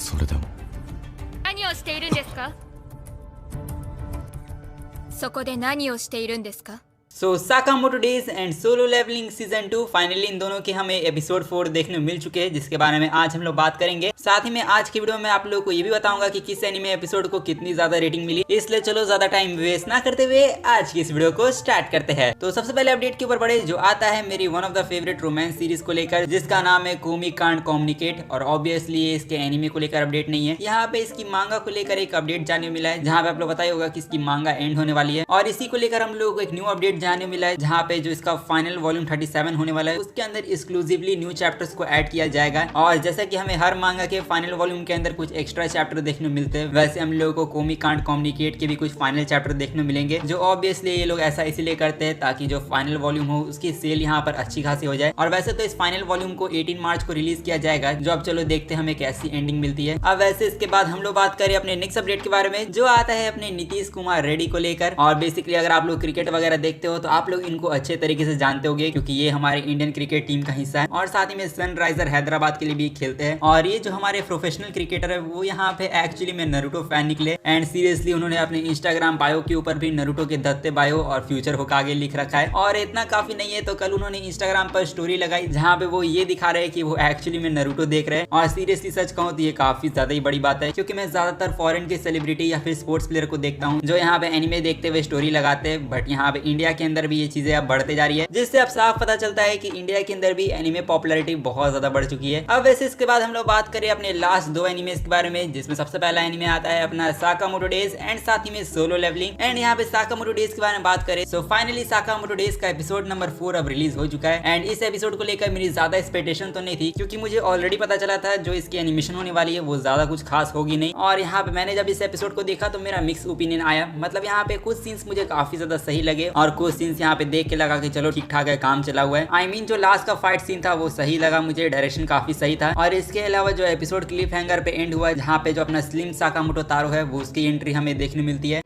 それでも何をしているんですか？そこで何をしているんですか？ so Sakamoto days and solo leveling season 2 finally इन दोनों के हमें एपिसोड 4 देखने को मिल चुके हैं, जिसके बारे में आज हम लोग बात करेंगे। साथ ही में आज की वीडियो में आप लोगों को ये भी बताऊंगा कि किस एनीमे एपिसोड को कितनी ज्यादा रेटिंग मिली। इसलिए चलो ज्यादा टाइम वेस्ट ना करते हुए आज की इस वीडियो को स्टार्ट करते हैं। तो सबसे पहले अपडेट के ऊपर बढ़े, जो आता है मेरी one of the favourite romance series को लेकर, जिसका नाम है कोमी कांट कम्युनिकेट। और ऑब्वियसली ये इसके एनीमे को लेकर अपडेट नहीं है, यहाँ पे इसकी मांगा को लेकर एक अपडेट जानने को मिला है, जहाँ पे आप लोग बताया होगा कि इसकी मांगा एंड होने वाली है। और इसी को लेकर हम लोग को एक न्यू अपडेट जानने को मिला है, जहाँ पे जो इसका फाइनल वॉल्यूम 37 होने वाला है, उसके अंदर एक्सक्लूसिवली न्यू चैप्टर्स को ऐड किया जाएगा। और जैसा कि हमें हर मांगा के फाइनल वॉल्यूम के अंदर कुछ एक्स्ट्रा चैप्टर देखने को मिलते हैं, वैसे हम लोगों को कोमी कांट कम्युनिकेट के भी कुछ फाइनल चैप्टर देखने को मिलेंगे। जो ऑब्वियसली ये लोग ऐसा इसीलिए करते हैं ताकि जो फाइनल वॉल्यूम हो उसकी सेल यहाँ पर अच्छी खासी हो जाए। और वैसे तो इस फाइनल वॉल्यूम को 18 मार्च को रिलीज किया जाएगा, जो अब चलो देखते हैं हमें कैसी एंडिंग मिलती है। अब वैसे इसके बाद हम लोग बात करें अपने नेक्स्ट अपडेट के बारे में, जो आता है अपने नीतीश कुमार रेड्डी को लेकर। और बेसिकली अगर आप लोग क्रिकेट वगैरह देखते हो तो आप लोग इनको अच्छे तरीके से जानते होंगे, क्योंकि ये हमारे इंडियन क्रिकेट टीम का हिस्सा है और साथ ही में सनराइजर हैदराबाद के लिए भी खेलते हैं। और ये जो हमारे प्रोफेशनल क्रिकेटर है वो यहाँ पे एक्चुअली में नरूटो फैन निकले। एंड सीरियसली उन्होंने अपने इंस्टाग्राम बायो के ऊपर भी नरूटो के दत्ते बायो और फ्यूचर होकागे लिख रखा है। और इतना काफी नहीं है तो कल उन्होंने इंस्टाग्राम पर स्टोरी लगाई, जहाँ पे वो ये दिखा रहे हैं कि वो एक्चुअली में नरूटो देख रहे हैं। और सीरियसली सच कहूँ तो ये काफी ज्यादा ही बड़ी बात है, क्योंकि मैं ज्यादातर फॉरेन के सेलिब्रिटी या फिर स्पोर्ट्स प्लेयर को देखता हूँ जो यहाँ पे एनिमे देखते हुए स्टोरी लगाते हैं। बट यहाँ पे इंडिया के अंदर भी ये चीजें अब बढ़ते जा रही है, जिससे अब साफ पता चलता है कि इंडिया के अंदर भी एनिमे पॉपुलैरिटी बहुत ज्यादा बढ़ चुकी है। अब वैसे इसके बाद हम लोग बात करें अपने लास्ट दो एनिमेस के बारे में, जिसमें सबसे पहला एनिमे आता है अपना साकामोटो डेज एंड साथ ही में सोलो लेवलिंग। एंड यहाँ पे साकामोटो डेज के बारे में बात करें तो फाइनली साकामोटो डेज का एपिसोड नंबर 4 अब रिलीज हो चुका है। एंड इस एपिसोड को लेकर मेरी ज्यादा एक्सपेक्टेशन तो नहीं थी, क्योंकि मुझे ऑलरेडी पता चला था जो इसकी एनिमेशन होने वाली है वो ज्यादा कुछ खास होगी नहीं। और यहाँ पे मैंने जब इस एपिसोड को देखा तो मेरा मिक्स ओपिनियन आया। मतलब यहाँ पे कुछ सीन्स मुझे काफी ज्यादा सही लगे और कुछ सीन्स यहाँ पे देख के लगा कि चलो ठीक ठाक है, काम चला हुआ है। आई मीन जो लास्ट का फाइट सीन था वो सही लगा मुझे, डायरेक्शन काफी सही था। और इसके अलावा जो एपिसोड क्लिफ हैंगर पे एंड हुआ, जहाँ पे जो अपना स्लिम साकामोटो तारो है वो उसकी एंट्री हमें देखने मिलती है।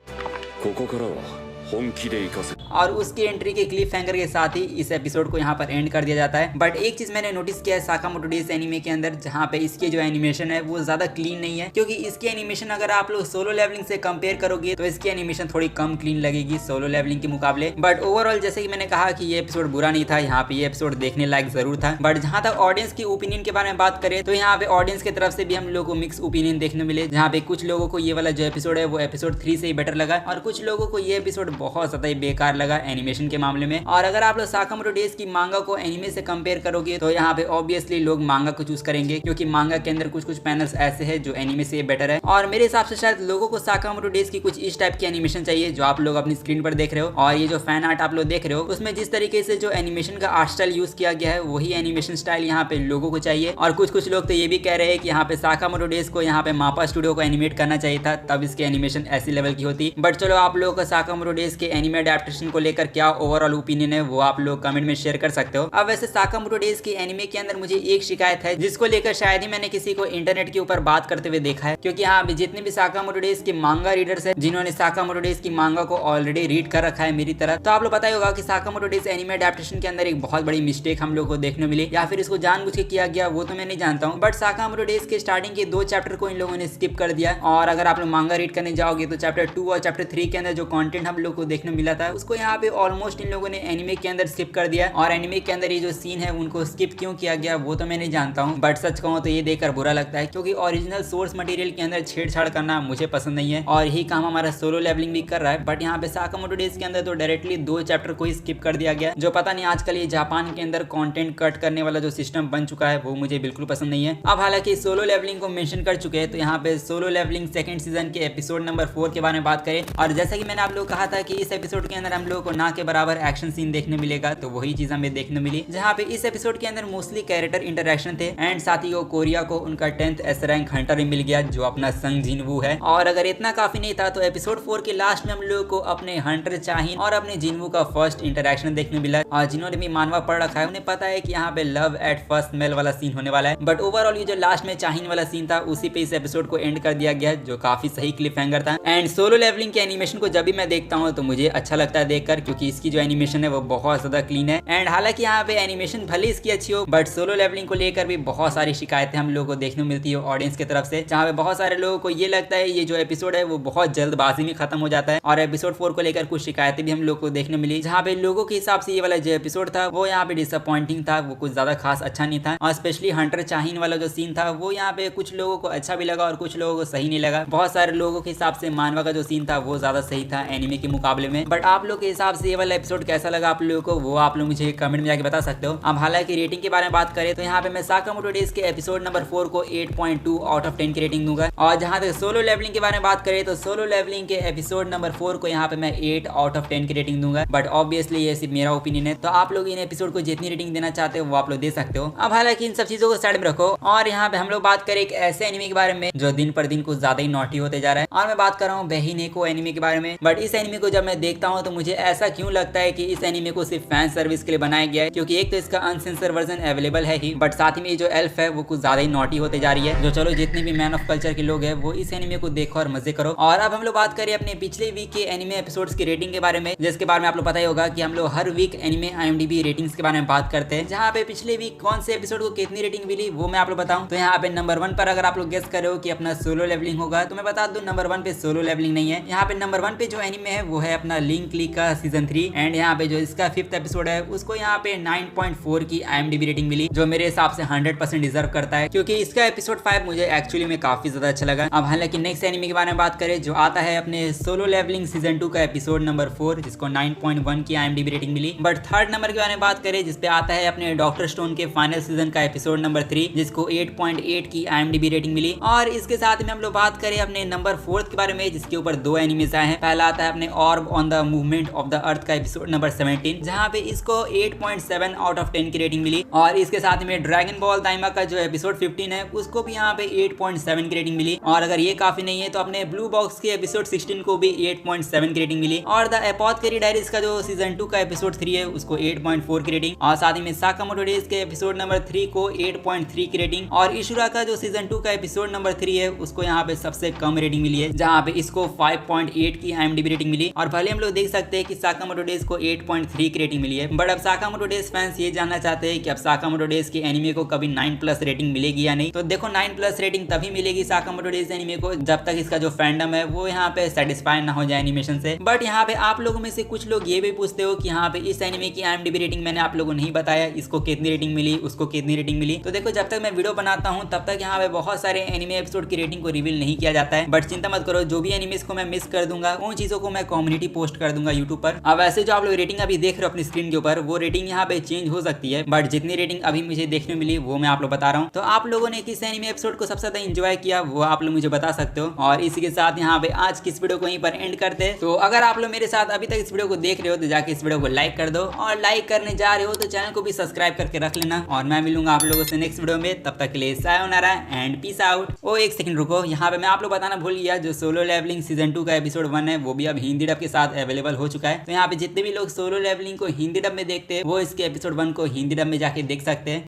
और उसकी एंट्री के क्लिफ हैंगर के साथ ही इस एपिसोड को यहाँ पर एंड कर दिया जाता है। बट एक चीज मैंने नोटिस किया है साकामोटो डेज एनीमे के अंदर, जहाँ पे इसकी जो एनिमेशन है वो ज्यादा क्लीन नहीं है, क्योंकि इसकी एनिमेशन अगर आप लोग सोलो लेवलिंग से कंपेयर करोगे तो इसकी एनिमेशन थोड़ी कम क्लीन लगेगी सोलो लेवलिंग के मुकाबले। बट ओवरऑल जैसे कि मैंने कहा कि ये एपिसोड बुरा नहीं था, यहाँ पे ये एपिसोड देखने लायक जरूर था। बट जहाँ तक ऑडियंस की ओपिनियन के बारे में बात करें तो यहाँ पे ऑडियंस की तरफ से भी हम लोग को मिक्स ओपिनियन देखने मिले, जहाँ पे कुछ लोगों को ये वाला जो एपिसोड है वो एपिसोड 3 से ही बेटर लगा और कुछ लोगों को ये एपिसोड बहुत ज्यादा ही बेकार लगा एनिमेशन के मामले में। और अगर आप लोग साकामोटो डेज की मांगा को एनिमे से कंपेयर करोगे तो यहाँ पे ऑब्वियसली लोग मांगा को चूज करेंगे, क्योंकि मांगा के अंदर कुछ कुछ पैनल्स ऐसे हैं जो एनिमे से बेटर है। और मेरे हिसाब से शायद लोगों को साकामोटो डेज की कुछ इस टाइप की एनिमेशन चाहिए जो आप लोग अपनी स्क्रीन पर देख रहे हो। और ये जो फैन आर्ट आप लोग देख रहे हो उसमें जिस तरीके से जो एनिमेशन का आर्ट स्टाइल यूज किया गया है वही एनिमेशन स्टाइल यहाँ पे लोगों को चाहिए। और कुछ लोग तो ये भी कह रहे हैं कि यहाँ पे साकामोटो डेज को यहाँ पे मापा स्टूडियो को एनिमेट करना चाहिए था, तब इसकी एनिमेशन ऐसी लेवल की होती। बट चलो आप लोगों का साकामोटो डेज के एनिमे अडैप्टेशन को लेकर क्या ओवरऑल ओपिनियन है वो आप लोग कमेंट में शेयर कर सकते हो। अब वैसे साकामोटो डेज की एनिमे के अंदर मुझे एक शिकायत है, जिसको लेकर शायद ही मैंने किसी को इंटरनेट के ऊपर बात करते हुए देखा है, क्योंकि यहाँ पे जितने भी साकामोटो डेज के मांगा रीडर्स है जिन्होंने साकामोटो डेज की मांगा को ऑलरेडी रीड कर रखा है मेरी तरह, तो आप लोग पता ही होगा कि साकामोटो डेज एनिमे अडैप्टेशन के अंदर एक बहुत बड़ी मिस्टेक हम लोग को देखने मिली, या फिर इसको जानबूझ के किया गया वो तो मैं नहीं जानता हूँ। बट साकामोटो डेज के स्टार्टिंग के 2 चैप्टर को इन लोगों ने स्किप कर दिया। और अगर आप लोग मांगा रीड करने जाओगे तो चैप्टर 2 और चैप्टर 3 के अंदर जो कंटेंट हम लोग को देखने मिला था उसको यहाँ पे ऑलमोस्ट इन लोगों ने एनिमे के अंदर स्किप कर दिया। और एनिमे के अंदर ये जो सीन है उनको स्किप क्यों किया गया वो तो मैं नहीं जानता हूँ। बट सच कहूँ तो ये देखकर बुरा लगता है, क्योंकि ओरिजिनल सोर्स मटेरियल के अंदर छेड़छाड़ करना मुझे पसंद नहीं है। और यही काम हमारा सोलो लेवलिंग भी कर रहा है। बट यहाँ पे साकामोटो डेज के अंदर तो डायरेक्टली 2 चैप्टर को ही स्किप कर दिया गया, जो पता नहीं आजकल ये जापान के अंदर कंटेंट कट करने वाला जो सिस्टम बन चुका है वो मुझे बिल्कुल पसंद नहीं है। अब हालांकि सोलो लेवलिंग को मेंशन कर चुके हैं तो यहाँ पे सोलो लेवलिंग सेकंड सीजन के एपिसोड नंबर 4 के बारे में बात करें। और जैसा कि मैंने आप लोग कहा था कि इस एपिसोड के अंदर हम लोग को ना के बराबर एक्शन सीन देखने मिलेगा, तो वही चीज हमें देखने मिली, जहाँ पे इस एपिसोड के अंदर मोस्टली कैरेक्टर इंटरेक्शन थे। एंड साथ ही वो कोरिया को उनका 10th एस रैंक हंटर भी मिल गया, जो अपना संग जिनवू है। और अगर इतना काफी नहीं था तो एपिसोड 4 के लास्ट में हम लोग को अपने हंटर चाहिन और अपने जिनवू का फर्स्ट इंटरेक्शन देखने मिला। और जिन्होंने भी मानवा पढ़ रखा है उन्हें पता है कि यहाँ पे लव एट फर्स्ट स्मेल वाला सीन होने वाला है। बट ओवरऑल ये जो लास्ट में चाहिन वाला सीन था उसी पे इस एपिसोड को एंड कर दिया गया, जो काफी सही क्लिफ हैंगर था। एंड सोलो लेवलिंग के एनिमेशन को जब भी मैं देखता हूँ तो मुझे अच्छा लगता है देखकर, क्योंकि इसकी जो एनिमेशन है वो बहुत ज्यादा क्लीन है। एंड हालांकि यहाँ पे एनिमेशन भले इसकी अच्छी हो, बट सोलो लेवलिंग को लेकर भी बहुत सारी शिकायतें हम लोगों को देखने को मिलती है ऑडियंस की तरफ से, जहाँ पे बहुत सारे लोगों को ये लगता है ये जो एपिसोड है वो बहुत जल्दबाजी में खत्म हो जाता है। और एपिसोड 4 को लेकर कुछ शिकायतें भी हम लोग को देखने मिली, जहाँ पे लोगों के हिसाब से ये वाला जो एपिसोड था वो यहाँ पे डिसअपॉइंटिंग था, वो कुछ ज्यादा खास अच्छा नहीं था। और स्पेशली हंटर चाहीन वाला जो सीन था वो यहाँ पे कुछ लोगों को अच्छा भी लगा और कुछ लोगों को सही नहीं लगा। बहुत सारे लोगों के हिसाब से मानवा का जो सीन था वो ज्यादा सही था एनिमे के मुकाबले में। बट आप लोग के हिसाब से ये वाला एपिसोड कैसा लगा आप लोगों को, वो आप लोग मुझे कमेंट में जाके बता सकते हो। अब हालांकि रेटिंग के बारे में बात करें तो यहाँ पे मैं साकामोटो डेज के एपिसोड नंबर 4 को 8.2 आउट ऑफ 10 की रेटिंग दूंगा। और जहां तक सोलो लेवलिंग के बारे में बात करें तो सोलो लेवलिंग के एपिसोड नंबर 4 को यहाँ पे मैं 8 आउट ऑफ 10 की रेटिंग दूंगा। बट ऑब्वियसली ये सिर्फ मेरा ओपिनियन है, तो आप लोग इन एपिसोड को जितनी रेटिंग देना चाहते हो वो आप लोग दे सकते हो। अब हालांकि इन सब चीजों को साइड में रखो और यहाँ पे हम लोग बात करें एक ऐसे एनिमे के बारे में जो दिन पर दिन कुछ ज्यादा ही नॉटी होते जा रहा है, और मैं बात कर रहा हूँ बेहिनेको एनिमे के बारे में। बट इस एनिमे को जब मैं देखता हूँ तो मुझे ऐसा क्यों लगता है कि इस एनिमे को सिर्फ फैन सर्विस के लिए बनाया गया है, क्योंकि एक तो इसका अनसेंसर वर्जन अवेलेबल है ही, बट साथ ही में जो एल्फ है वो कुछ ज्यादा ही नॉटी होते जा रही है। जो चलो जितने भी मैन ऑफ कल्चर के लोग हैं वो इस एनिमे को देखो और मजे करो। और अब हम लोग बात करें अपने पिछले वीक के एनिमे एपिसोड्स की रेटिंग के बारे में, जिसके बारे में आप लोग पता ही होगा कि हम लोग हर वीक एनिमे IMDb रेटिंग्स के बारे में बात करते हैं, जहाँ पे पिछले वीक कौन से एपिसोड को कितनी रेटिंग मिली वो मैं आप लोग बताऊं। तो यहाँ पे नंबर 1 पर अगर आप लोग गेस करो कि अपना सोलो लेवलिंग होगा, तो मैं बता दूं नंबर 1 पे सोलो लेवलिंग नहीं है। यहाँ पे नंबर 1 पे जो एनिमे है वो है अपना लिंक क्लिक का सीजन 3, एंड यहाँ पे जो इसका 5th एपिसोड है उसको यहाँ पे 9.4 की IMDb रेटिंग मिली, जो मेरे हिसाब से 100% डिजर्व करता है, क्योंकि इसका एपिसोड 5 मुझे एक्चुअली में काफी ज्यादा अच्छा लगा। अब हालांकि नेक्स्ट एनिमे के बारे में बात करें जो आता है अपने सोलो लेवलिंग सीजन 2 का एपिसोड नंबर 4, जिसको 9.1 की IMDb रेटिंग मिली। बट थर्ड नंबर के बारे में बात करें जिसपे आता है अपने डॉक्टर स्टोन के फाइनल सीजन का एपिसोड नंबर 3, जिसको 8.8 की IMDb रेटिंग मिली। और इसके साथ में हम लोग बात करें अपने नंबर 4 के बारे में, जिसके ऊपर 2 एनिमेज आए हैं। पहला आता है अपने ऑर्ब on the movement of the earth का एपिसोड नंबर 17, जहाँ पे इसको 8.7 आउट ऑफ 10 की रेटिंग मिली। और इसके साथ में ड्रैगन बॉल दाइमा का जो एपिसोड 15 है उसको भी यहाँ पे 8.7 की रेटिंग मिली। और अगर ये काफी नहीं है तो अपने ब्लू बॉक्स के एपिसोड 16 को भी 8.7 की रेटिंग मिली। और द एपोथेकेरी डायरीज का जो सीजन 2 का एपिसोड 3 है उसको 8.4 की रेटिंग। और साथ ही में साकामोटो डेज के एपिसोड नंबर 3 को 8.3 की रेटिंग। और इशुरा का जो सीजन 2 का एपिसोड नंबर 3 है उसको यहाँ पे सबसे कम रेटिंग मिली है, जहाँ पे इसको 5.8 की IMDb रेटिंग मिली। और भले हम लोग देख सकते हैं कि साकामोटो डेज को 8.3 की रेटिंग मिली है, बट अब साकामोटो डेज फैंस ये जानना चाहते हैं कि अब साकामोटो डेज के एनिमे को कभी 9+ रेटिंग मिलेगी या नहीं। तो देखो 9+ रेटिंग तभी मिलेगी साकामोटो डेज एनिमे को जब तक इसका जो फैंडम है वो यहाँ पे सेटिस्फाई ना हो जाए एनिमेशन से। बट यहाँ पे आप लोगों में से कुछ लोग ये भी पूछते हो कि यहाँ पे इस एनिमे की IMDb रेटिंग मैंने आप लोगों को नहीं बताया, इसको कितनी रेटिंग मिली, उसको कितनी रेटिंग मिली। तो देखो जब तक मैं वीडियो बनाता हूँ तब तक यहाँ पे बहुत सारे एनिमे एपिसोड की रेटिंग को रिवील नहीं किया जाता है। बट चिंता मत करो, जो भी एनिमेस को मैं मिस कर दूंगा उन चीजों को मैं कम्युनिटी पोस्ट कर दूंगा यूट्यूब पर। अब ऐसे जो आप लोग रेटिंग अभी देख रहे हो अपनी स्क्रीन के ऊपर, वो रेटिंग यहाँ पे चेंज हो सकती है, बट जितनी रेटिंग अभी मुझे देखने मिली वो मैं आप लोग बता रहा हूँ। तो आप लोगों ने किस एनिमे एपिसोड को सबसे ज्यादा एंजॉय किया वो आप लोग मुझे बता सकते हो। और इसी के साथ यहाँ पे आज की इस वीडियो को यहीं पर एंड करते हैं। तो अगर आप लोग मेरे साथ अभी तक इस वीडियो को देख रहे हो तो जाके इस वीडियो को लाइक कर दो, और लाइक करने जा रहे हो तो चैनल को भी सब्सक्राइब करके रख लेना। और मैं मिलूंगा आप लोगों से नेक्स्ट वीडियो में, तब तक के लिए सायोनारा एंड पीस आउट। ओ एक सेकंड रुको, यहाँ पे मैं आप लोग बताना भूल गया, जो सोलो लेवलिंग सीजन 2 का एपिसोड 1 है वो भी अब हिंदी डब के साथ अवेलेबल हो चुका है। तो यहाँ पे जितने भी लोग सोलो लेवलिंग को हिंदी डब में देखते हैं वो इसके एपिसोड 1 को हिंदी डब में जाके देख सकते हैं।